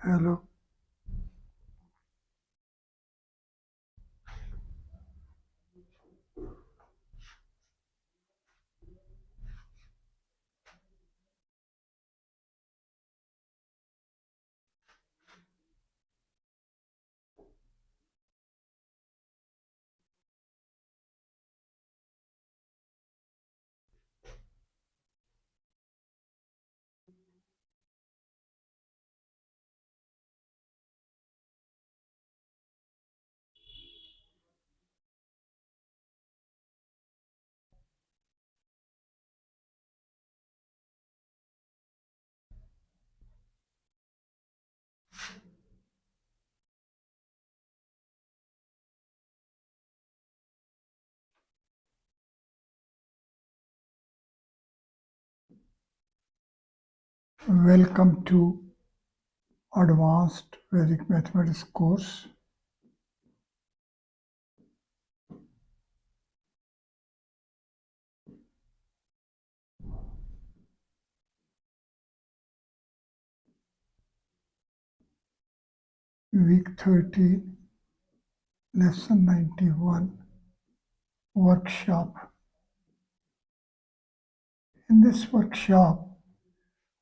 Hello. Welcome to Advanced Vedic Mathematics course. Week 13, Lesson 91, Workshop. In this workshop,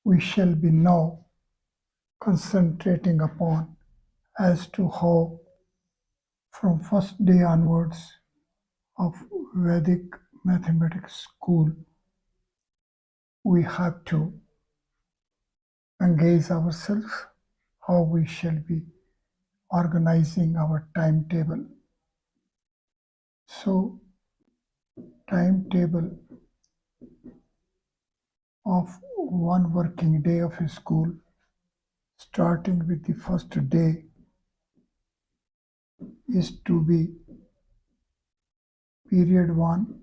we shall be now concentrating upon as to how from first day onwards of Vedic Mathematics school, we have to engage ourselves, how we shall be organizing our timetable. So, timetable of one working day of a school, starting with the first day, is to be period 1.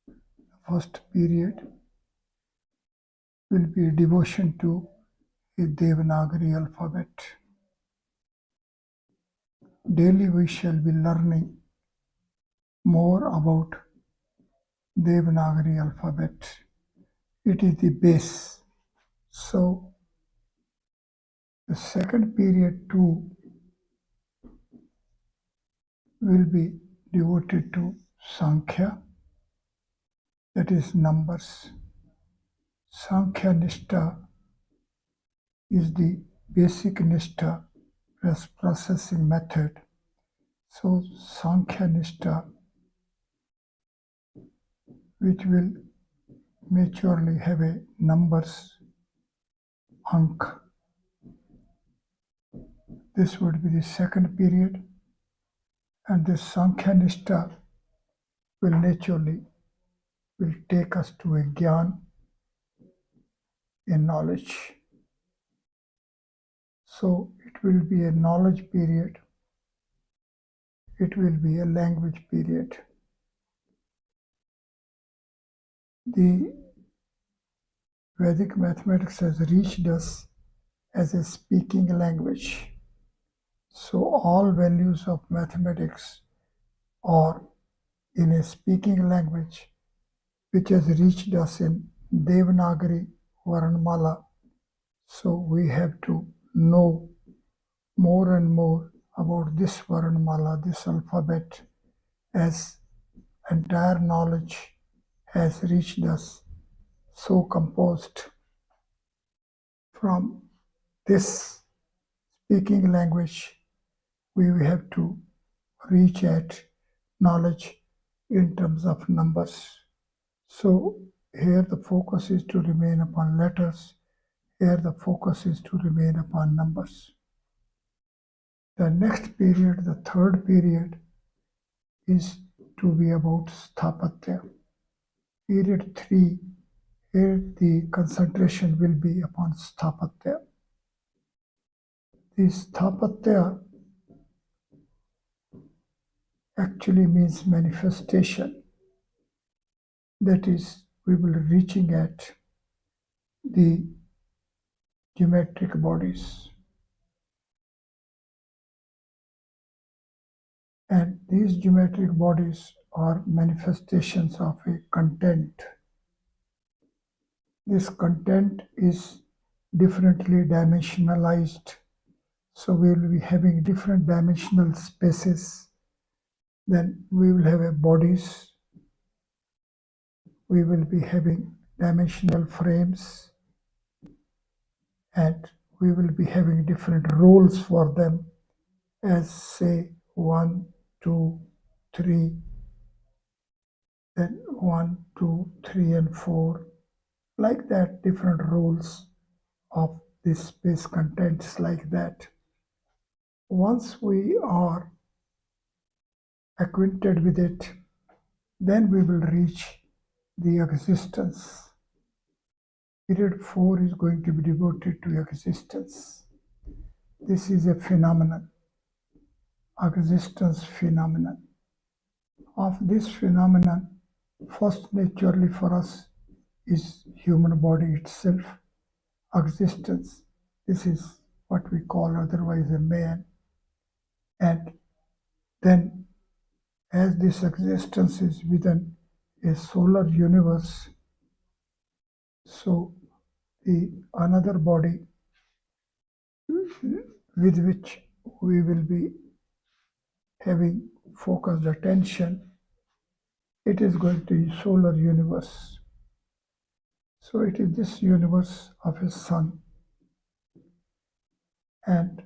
The first period will be devotion to a Devanagari alphabet. Daily we shall be learning more about Devanagari alphabet. It is the base. So the second period 2 will be devoted to Sankhya, that is numbers. Sankhya Nishtha is the basic Nishtha processing method. So Sankhya Nishtha, which will maturely have a numbers Ank. This would be the second period, and this Sankhya Nishtha will naturally take us to a Gyan, a knowledge. So it will be a knowledge period, it will be a language period. The Vedic mathematics has reached us as a speaking language. So all values of mathematics are in a speaking language which has reached us in Devanagari Varanmala. So we have to know more and more about this Varanmala, this alphabet, as entire knowledge has reached us, so composed from this speaking language. We have to reach at knowledge in terms of numbers. So here the focus is to remain upon letters, here the focus is to remain upon numbers. The next period, the third period, is to be about Sthapatya. Period 3, here the concentration will be upon Sthapatya. The Sthapatya actually means manifestation. That is, we will be reaching at the geometric bodies. And these geometric bodies are manifestations of a content. This content is differently dimensionalized So we will be having different dimensional spaces. Then we will have a bodies. We will be having dimensional frames, and we will be having different roles for them, as say 1, 2, 3, then 1, 2, 3, and 4. Like that, different roles of this space contents like that. Once we are acquainted with it, then we will reach the existence. Period 4 is going to be devoted to existence. This is a phenomenon, existence phenomenon. Of this phenomenon, first naturally for us is human body itself, existence. This is what we call otherwise a man. And then as this existence is within a solar universe, so the another body with which we will be having focused attention, it is going to be solar universe. So it is this universe of a sun, and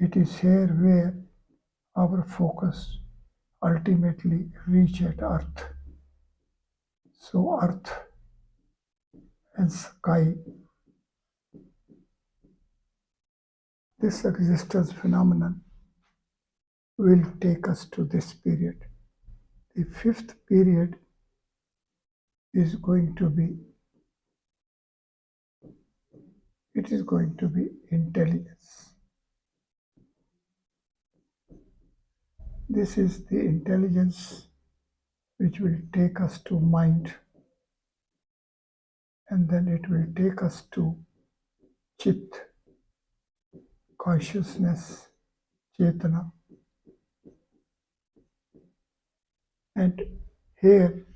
it is here where our focus ultimately reach at earth. So earth and sky, this existence phenomenon will take us to this period. The fifth period is going to be, it is going to be intelligence. This is the intelligence which will take us to mind, and then it will take us to chit, consciousness, chetana. And here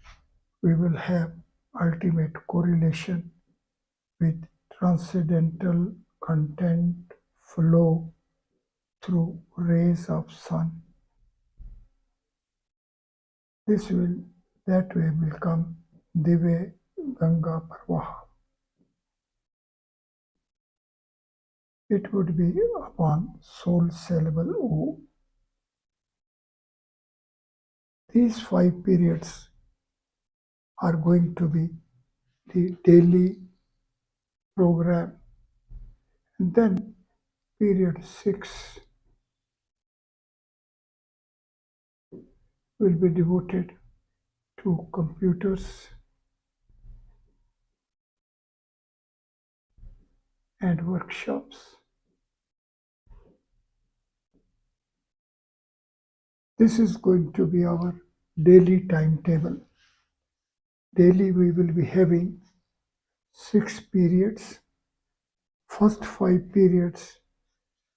we will have ultimate correlation with transcendental content flow through rays of sun. This will, that way will come Dive Ganga Parvaha. It would be upon soul syllable O. These 5 periods are going to be the daily program. And then period 6 will be devoted to computers and workshops. This is going to be our daily timetable. Daily we will be having 6 periods. First 5 periods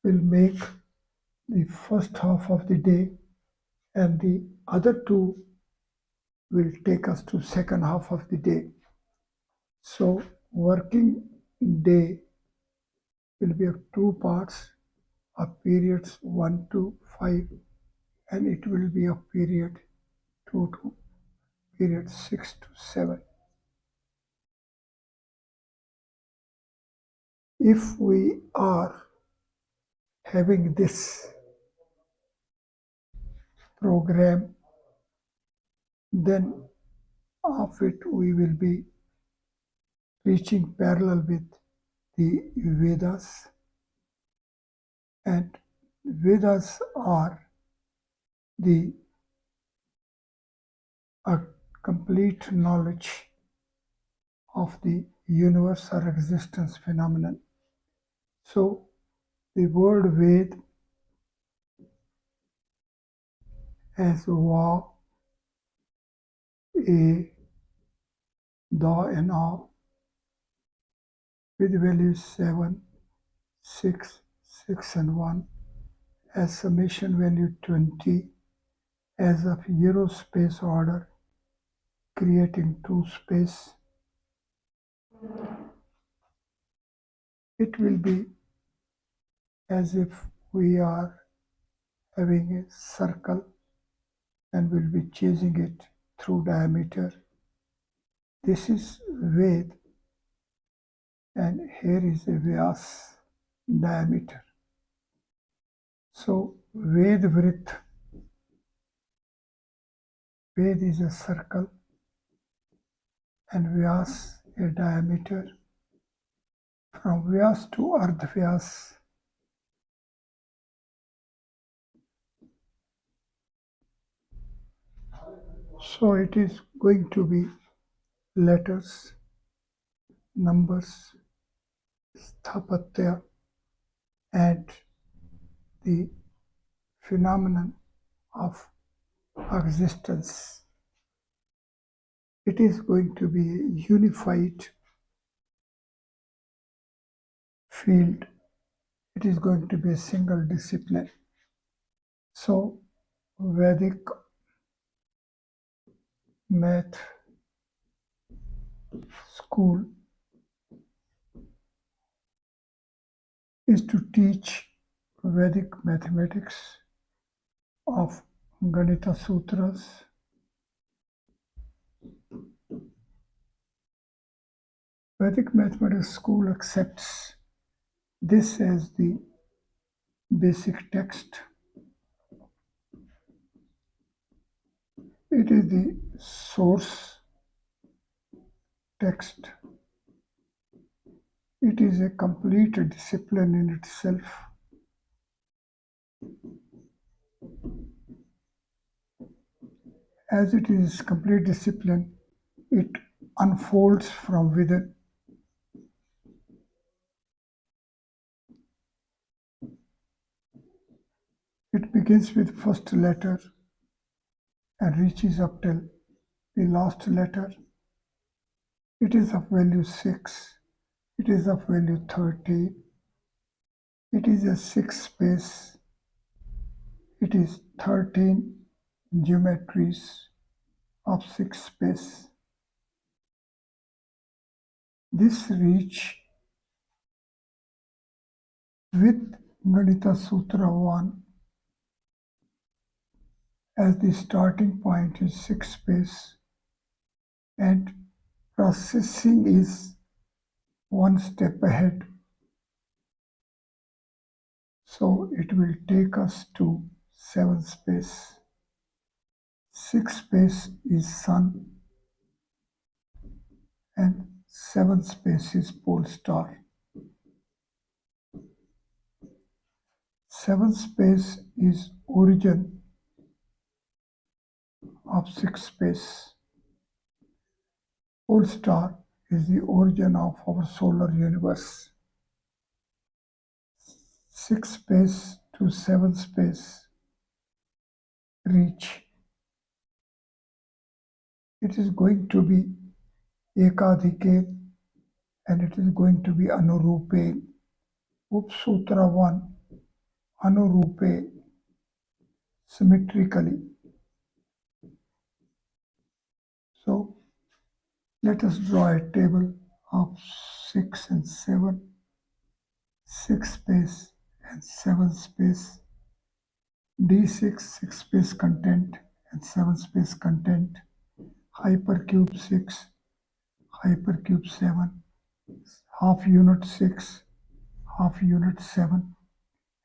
will make the first half of the day, and the other 2 will take us to second half of the day. So working day will be of 2 parts of periods 1 to 5, and it will be of period 2 to period 6 to 7. If we are having this program, then of it we will be reaching parallel with the Vedas, and Vedas are the complete knowledge of the universe or existence phenomenon. So the word Ved as Va, A, Da, and A with values 7, 6, 6, and 1 as summation value 20 as of Eurospace order, creating 2 space. It will be as if we are having a circle and will be chasing it through diameter. This is Ved, and here is a Vyas diameter. So Ved Vrit, Ved is a circle and Vyas a diameter. From Vyas to Ardh Vyas, so it is going to be letters, numbers, sthapatya, and the phenomenon of existence. It is going to be a unified field. It is going to be a single discipline. So Vedic math school is to teach Vedic mathematics of Ganita Sutras, Vedic mathematics school accepts this as the basic text. It is the source text. It is a complete discipline in itself. As it is complete discipline, it unfolds from within. It begins with first letter and reaches up till the last letter. It is of value 6. It is of value 13. It is a 6 space. It is 13 geometries of 6 space. This reach with Ganita Sutra 1 as the starting point is 6 space and processing is one step ahead. So it will take us to 7 space. 6 space is Sun and 7 space is pole star. 7 space is origin of 6 space. Pole star is the origin of our solar universe. 6 space to 7 space reach. It is going to be Ekadike and it is going to be Anurupe. Upsutra 1, Anurupe, symmetrically. So let us draw a table of 6 and 7, 6 space and 7 space, D6, 6 space content and 7 space content, hypercube 6, hypercube 7, half unit 6, half unit 7,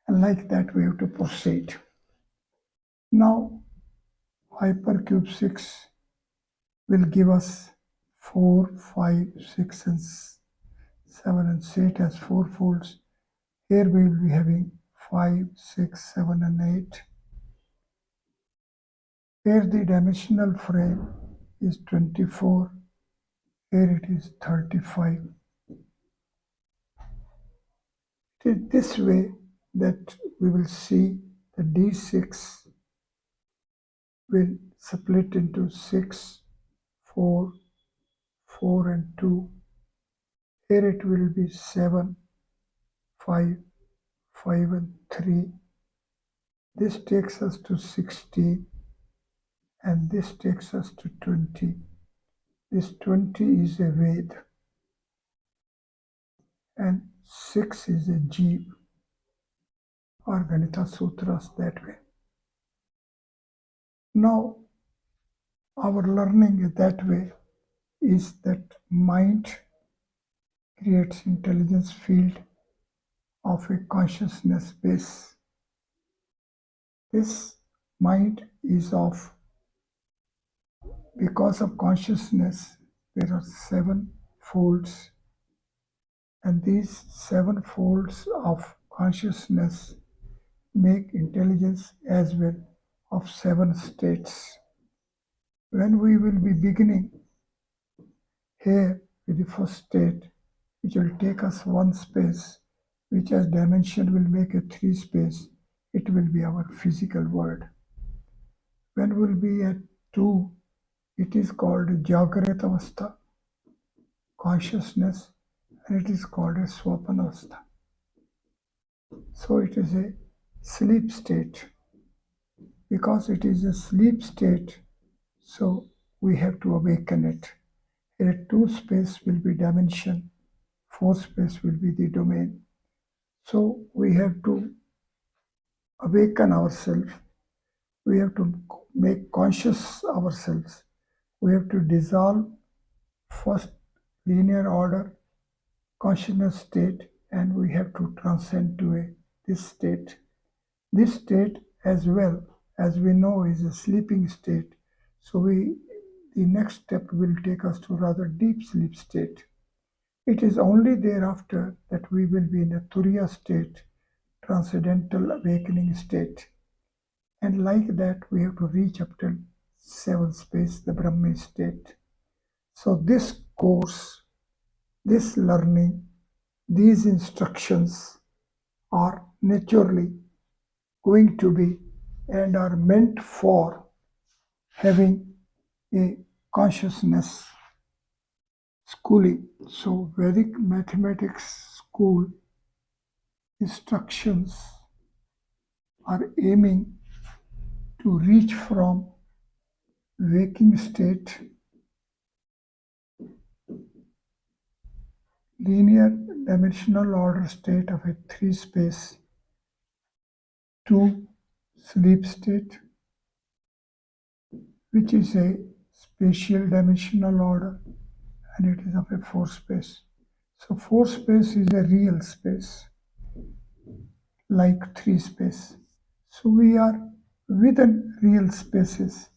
and like that we have to proceed. Now hypercube 6 will give us 4, 5, 6 and 7 and say it as 4 folds. Here we will be having 5, 6, 7 and 8. Here the dimensional frame is 24. Here it is 35. It is this way that we will see the D6 will split into 6, 4, 4 and 2. Here it will be 7, 5, 5 and 3. This takes us to 16 and this takes us to 20. This 20 is a Ved and 6 is a Jeev. or Ganita Sutras that way. Now, our learning that way is that mind creates intelligence field of a consciousness base. This mind is of, because of consciousness, there are seven folds, and these seven folds of consciousness make intelligence as well of seven states. When we will be beginning here with the first state, which will take us one space, which as dimension will make a three space, it will be our physical world. When we'll be at two, it is called Jagrat Avastha, consciousness, and it is called a Swapanavastha. So it is a sleep state. Because it is a sleep state, so we have to awaken it. Here, two space will be dimension, four space will be the domain. So we have to awaken ourselves. We have to make conscious ourselves. We have to dissolve first linear order, consciousness state, and we have to transcend to this state. This state, as well as we know, is a sleeping state. So the next step will take us to rather deep sleep state. It is only thereafter that we will be in a Turiya state, transcendental awakening state. And like that, we have to reach up till seventh space, the Brahmi state. So this course, this learning, these instructions are naturally going to be and are meant for having a consciousness schooling. So Vedic mathematics school instructions are aiming to reach from waking state, linear dimensional order state of a three space, to sleep state, which is a spatial dimensional order, and it is of a four space. So four space is a real space, like three space. So we are within real spaces,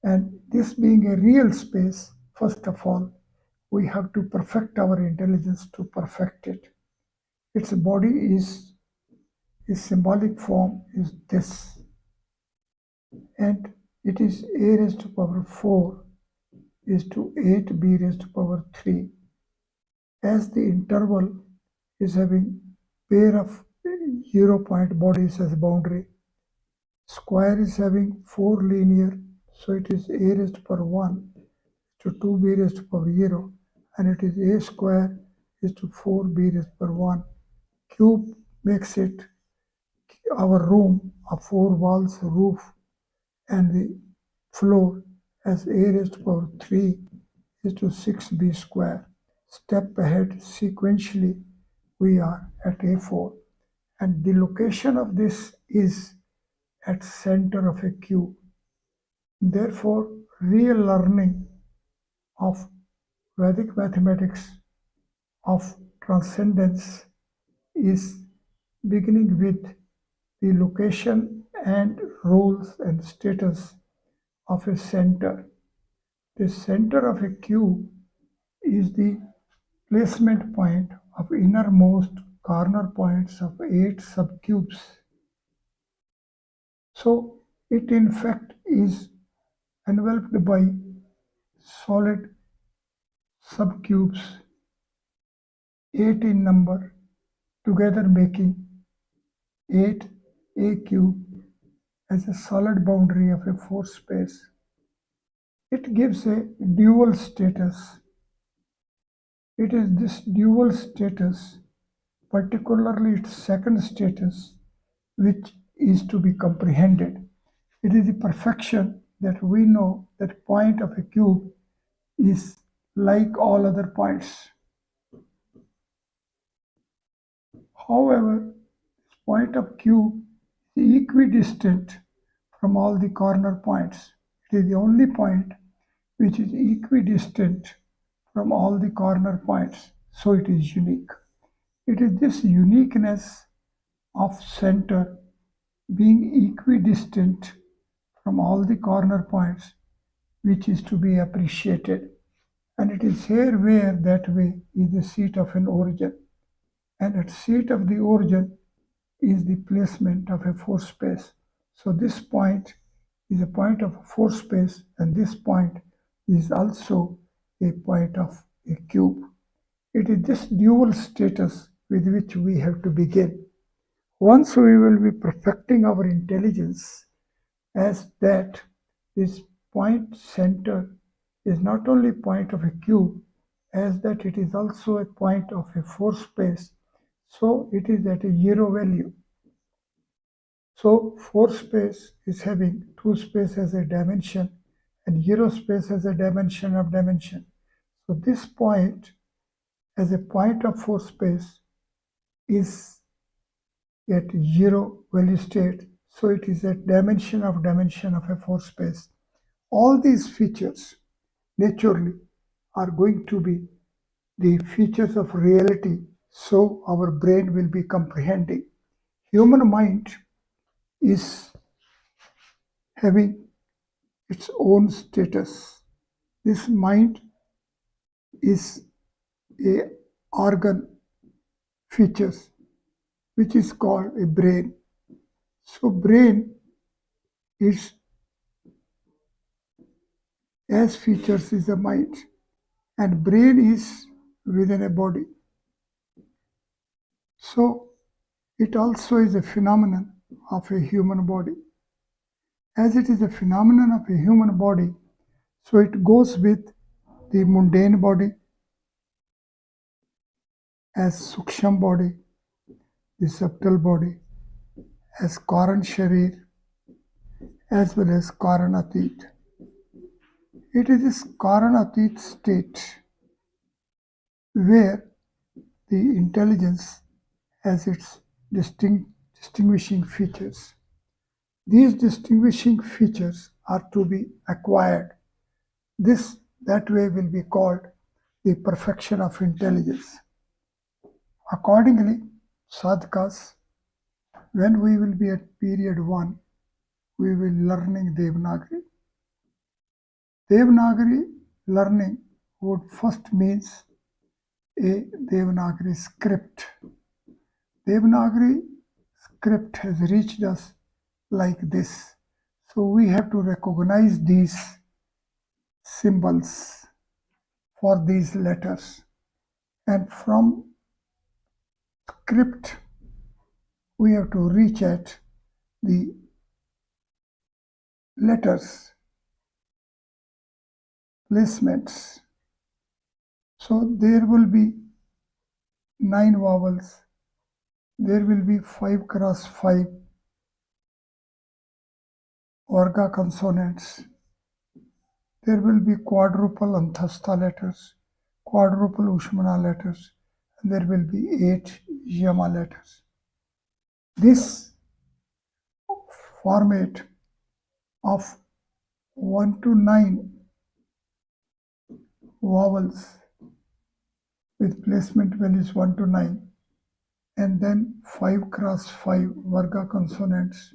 and this being a real space, first of all, we have to perfect our intelligence to perfect it. Its body is, its symbolic form is this, and it is a raised to power 4 is to 8 b raised to power 3. As the interval is having pair of 0 point bodies as boundary, square is having 4 linear, so it is a raised to power 1 to 2b raised to power 0, and it is a square is to 4b raised to power 1. Cube makes it our room of 4 walls, roof, and the floor as a raised to power 3 is to 6b square. Step ahead sequentially, we are at A4, and the location of this is at center of a cube. Therefore, real learning of Vedic mathematics of transcendence is beginning with the location and roles and status of a center. The center of a cube is the placement point of innermost corner points of 8 subcubes. So it in fact is enveloped by solid subcubes, 8 in number, together making 8 a cube as a solid boundary of a 4 space. It gives a dual status. It is this dual status, particularly its second status, which is to be comprehended. It is the perfection that we know that point of a cube is like all other points. However, point of cube is equidistant from all the corner points. It is the only point which is equidistant from all the corner points, so it is unique. It is this uniqueness of center being equidistant from all the corner points which is to be appreciated. And it is here where that way is the seat of an origin. And at seat of the origin is the placement of a force space. So this point is a point of a force space, and this point is also a point of a cube. It is this dual status with which we have to begin. Once we will be perfecting our intelligence as that this point center is not only point of a cube, as that it is also a point of a force space, so it is at a zero value. So force space is having two space as a dimension and zero space as a dimension of dimension. So this point as a point of force space is at zero value state, so it is a dimension of a force space. All these features naturally are going to be the features of reality, so our brain will be comprehending. Human mind is having its own status. This mind is a organ features which is called a brain. So brain is as features is the mind, and brain is within a body. So it also is a phenomenon of a human body. As it is a phenomenon of a human body, so it goes with the mundane body as suksham body, the subtle body as karan sharir, as well as karan atit. It is this karan atit state where the intelligence has its distinguishing features. These distinguishing features are to be acquired. That way will be called the perfection of intelligence. Accordingly, sadkas, when we will be at period 1, we will learning Devanagari. Devanagari learning would first means a Devanagari script. Devanagari script has reached us like this. So we have to recognize these symbols for these letters. And from script, we have to reach at the letters, placements. So there will be 9 vowels. There will be 5 cross 5 Varga consonants. There will be quadruple Anthastha letters, quadruple Ushmana letters, and there will be 8 Yama letters. This format of 1 to 9 vowels with placement values 1 to 9, and then 5 cross 5 Varga consonants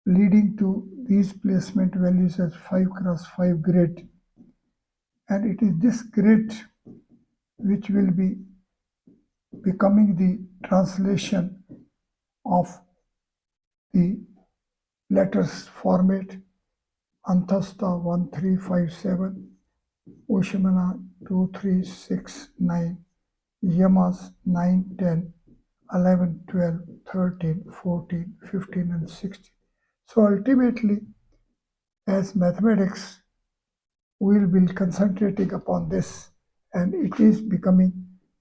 leading to these placement values as 5 cross 5 grid. And it is this grid which will be becoming the translation of the letters format. Anthastha 1, 3, 5, 7, Ushmana 2, 3, 6, 9, Yamas 9, 10, 11, 12, 13, 14, 15, and 16. So ultimately, as mathematics, we will be concentrating upon this, and it is becoming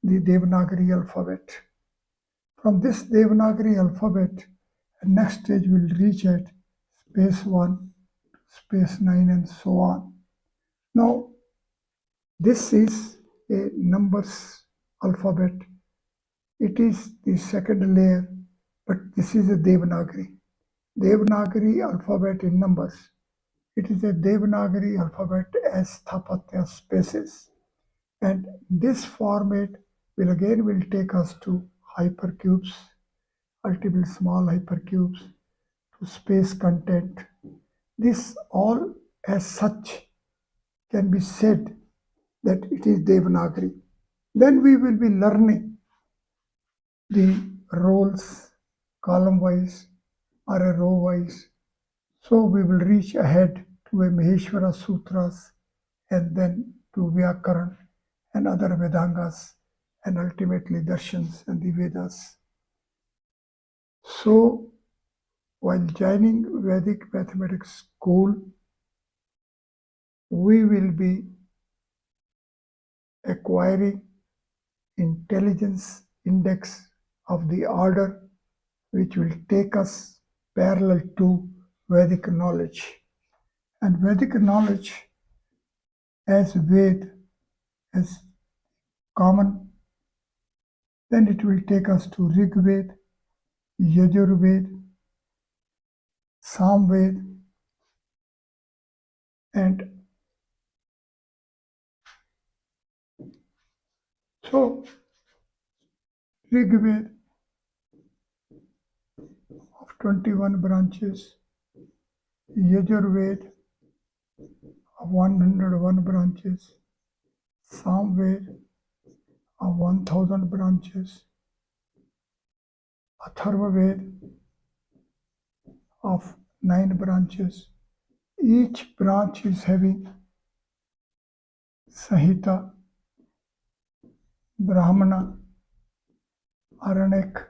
the Devanagari alphabet. From this Devanagari alphabet, the next stage will reach at space 1, space 9, and so on. Now, this is a numbers alphabet. It is the second layer but this is a Devanagari. Devanagari alphabet in numbers. It is a Devanagari alphabet as Sthapatya spaces. And this format will take us to hypercubes, ultimate small hypercubes, to space content. This all as such can be said that it is Devanagari. Then we will be learning the roles column wise or a row wise. So we will reach ahead to a Maheshwara Sutras and then to Vyakaran and other Vedangas and ultimately Darshans and the Vedas. So while joining Vedic mathematics school, we will be acquiring intelligence index of the order which will take us parallel to Vedic knowledge. And Vedic knowledge as Ved, as common, then it will take us to Rig Ved, Yajur Ved, Sam Ved, and so Rig Ved of 21 branches, Yajur Ved of 101 branches, Sam Ved of 1000 branches, Atharva Ved of 9 branches. Each branch is having Sahita, Brahmana, Aranak,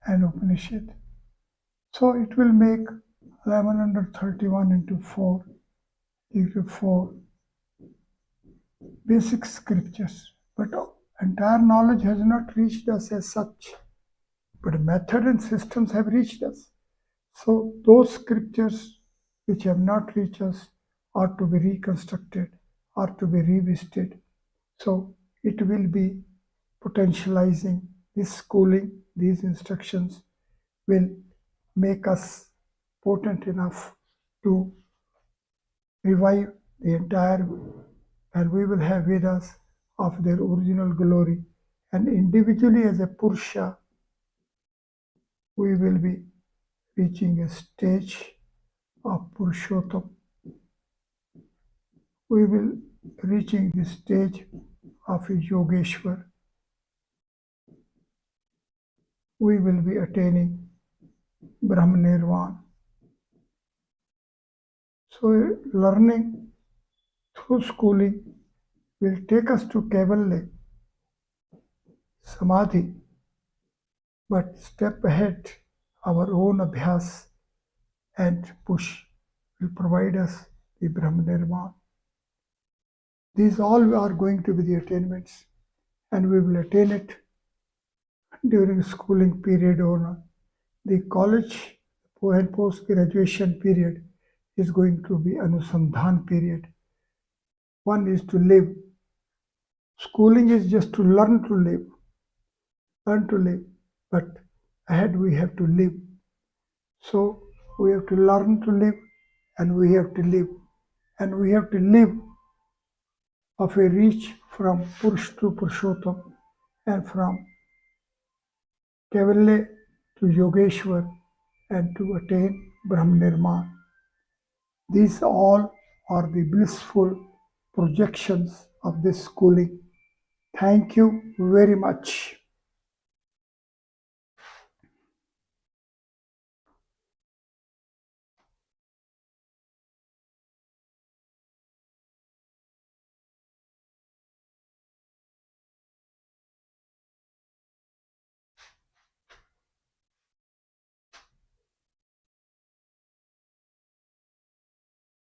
and Upanishad. So it will make 1131 into 4 equal to 4 basic scriptures. But entire knowledge has not reached us as such. But method and systems have reached us. So those scriptures which have not reached us are to be reconstructed, are to be revisited. So it will be potentializing this schooling, these instructions will make us potent enough to revive the entire, and we will have Vedas of their original glory. And individually as a Purusha, we will be reaching a stage of Purushottam. We will reaching the stage of a Yogeshwar. We will be attaining Brahmanirvana. So learning through schooling will take us to Kaivalya, Samadhi, but step ahead, our own abhyas and push will provide us the Brahmanirvana. These all are going to be the attainments, and we will attain it during schooling period or the college and post-graduation period is going to be Anusandhan period. One is to live. Schooling is just to learn to live. But ahead we have to live. So we have to learn to live and we have to live. And we have to live of a reach from Purush to Purushottam and from Kaivalya to Yogeshwar and to attain Brahmanirvana. These all are the blissful projections of this schooling. Thank you very much.